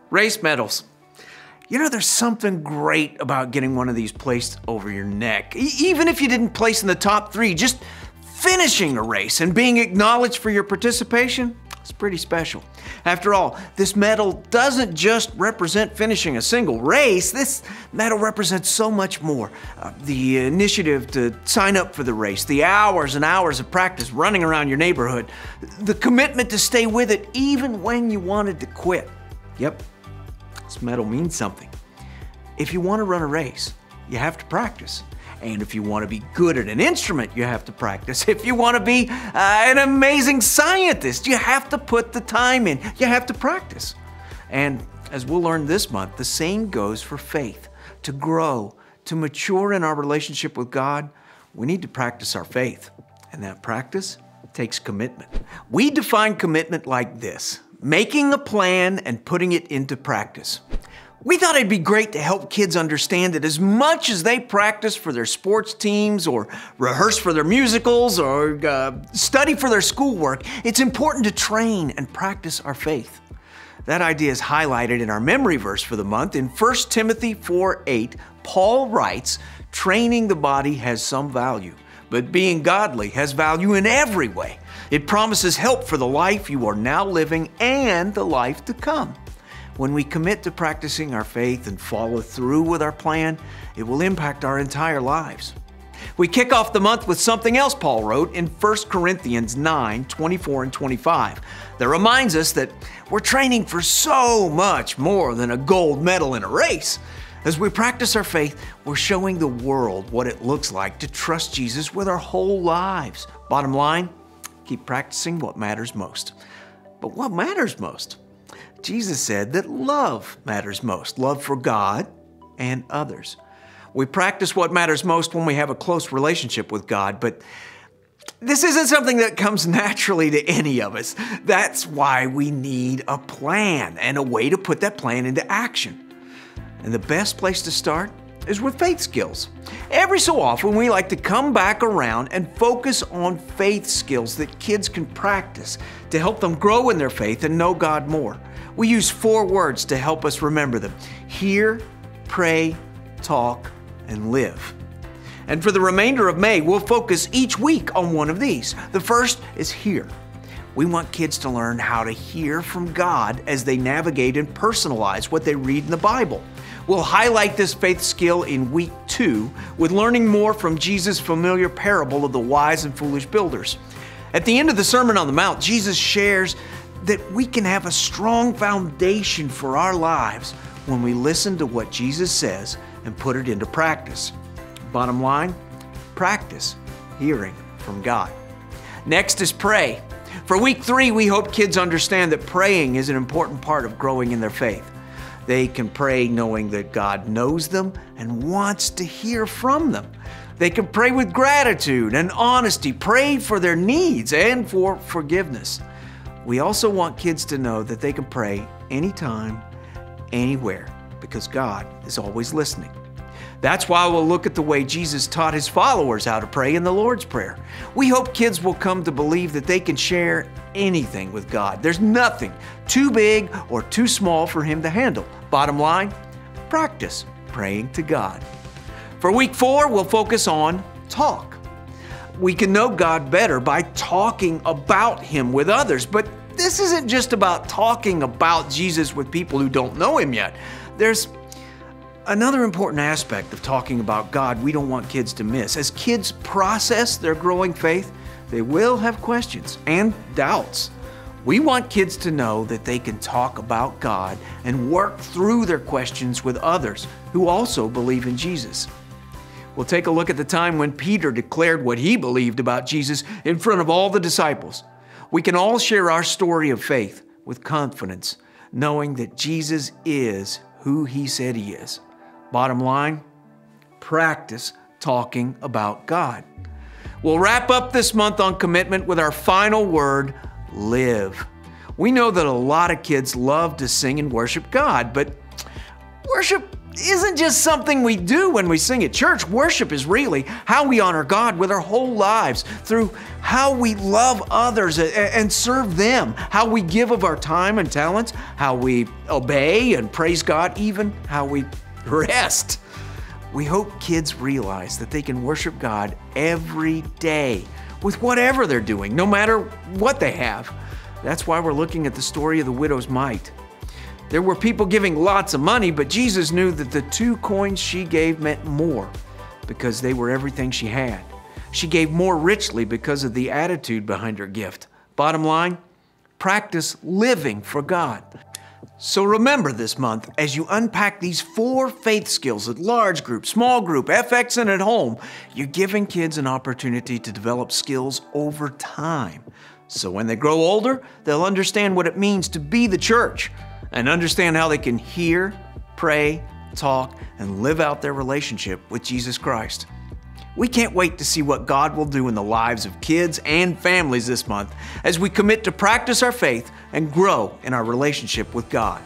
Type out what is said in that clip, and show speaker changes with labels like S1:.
S1: Race medals. You know, there's something great about getting one of these placed over your neck. Even if you didn't place in the top 3, just finishing a race and being acknowledged for your participation, it's pretty special. After all, this medal doesn't just represent finishing a single race. This medal represents so much more. The initiative to sign up for the race, the hours and hours of practice running around your neighborhood, the commitment to stay with it even when you wanted to quit. Yep. This medal means something. If you want to run a race, you have to practice. And if you want to be good at an instrument, you have to practice. If you want to be an amazing scientist, you have to put the time in. You have to practice. And as we'll learn this month, the same goes for faith. To grow, to mature in our relationship with God, we need to practice our faith. And that practice takes commitment. We define commitment like this: making a plan and putting it into practice. We thought it'd be great to help kids understand that as much as they practice for their sports teams or rehearse for their musicals or study for their schoolwork, it's important to train and practice our faith. That idea is highlighted in our memory verse for the month. In 1 Timothy 4:8, Paul writes, "Training the body has some value, but being godly has value in every way. It promises help for the life you are now living and the life to come." When we commit to practicing our faith and follow through with our plan, it will impact our entire lives. We kick off the month with something else Paul wrote in 1 Corinthians 9:24 and 25 that reminds us that we're training for so much more than a gold medal in a race. As we practice our faith, we're showing the world what it looks like to trust Jesus with our whole lives. Bottom line, keep practicing what matters most. But what matters most? Jesus said that love matters most, love for God and others. We practice what matters most when we have a close relationship with God, but this isn't something that comes naturally to any of us. That's why we need a plan and a way to put that plan into action. And the best place to start is with faith skills. Every so often, we like to come back around and focus on faith skills that kids can practice to help them grow in their faith and know God more. We use 4 words to help us remember them: hear, pray, talk, and live. And for the remainder of May, we'll focus each week on one of these. The first is hear. We want kids to learn how to hear from God as they navigate and personalize what they read in the Bible. We'll highlight this faith skill in week 2 with learning more from Jesus' familiar parable of the wise and foolish builders. At the end of the Sermon on the Mount, Jesus shares that we can have a strong foundation for our lives when we listen to what Jesus says and put it into practice. Bottom line, practice hearing from God. Next is pray. For week 3, we hope kids understand that praying is an important part of growing in their faith. They can pray knowing that God knows them and wants to hear from them. They can pray with gratitude and honesty, pray for their needs and for forgiveness. We also want kids to know that they can pray anytime, anywhere, because God is always listening. That's why we'll look at the way Jesus taught His followers how to pray in the Lord's Prayer. We hope kids will come to believe that they can share anything with God. There's nothing too big or too small for Him to handle. Bottom line, practice praying to God. For week 4, we'll focus on talk. We can know God better by talking about Him with others, but this isn't just about talking about Jesus with people who don't know Him yet. There's another important aspect of talking about God we don't want kids to miss. As kids process their growing faith, they will have questions and doubts. We want kids to know that they can talk about God and work through their questions with others who also believe in Jesus. We'll take a look at the time when Peter declared what he believed about Jesus in front of all the disciples. We can all share our story of faith with confidence, knowing that Jesus is who He said He is. Bottom line, practice talking about God. We'll wrap up this month on commitment with our final word, live. We know that a lot of kids love to sing and worship God, but worship isn't just something we do when we sing at church. Worship is really how we honor God with our whole lives, through how we love others and serve them, how we give of our time and talents, how we obey and praise God, even how we rest. We hope kids realize that they can worship God every day with whatever they're doing, no matter what they have. That's why we're looking at the story of the widow's mite. There were people giving lots of money, but Jesus knew that the 2 coins she gave meant more because they were everything she had. She gave more richly because of the attitude behind her gift. Bottom line, practice living for God. So remember this month, as you unpack these 4 faith skills at large group, small group, FX, and at home, you're giving kids an opportunity to develop skills over time. So when they grow older, they'll understand what it means to be the church and understand how they can hear, pray, talk, and live out their relationship with Jesus Christ. We can't wait to see what God will do in the lives of kids and families this month as we commit to practice our faith and grow in our relationship with God.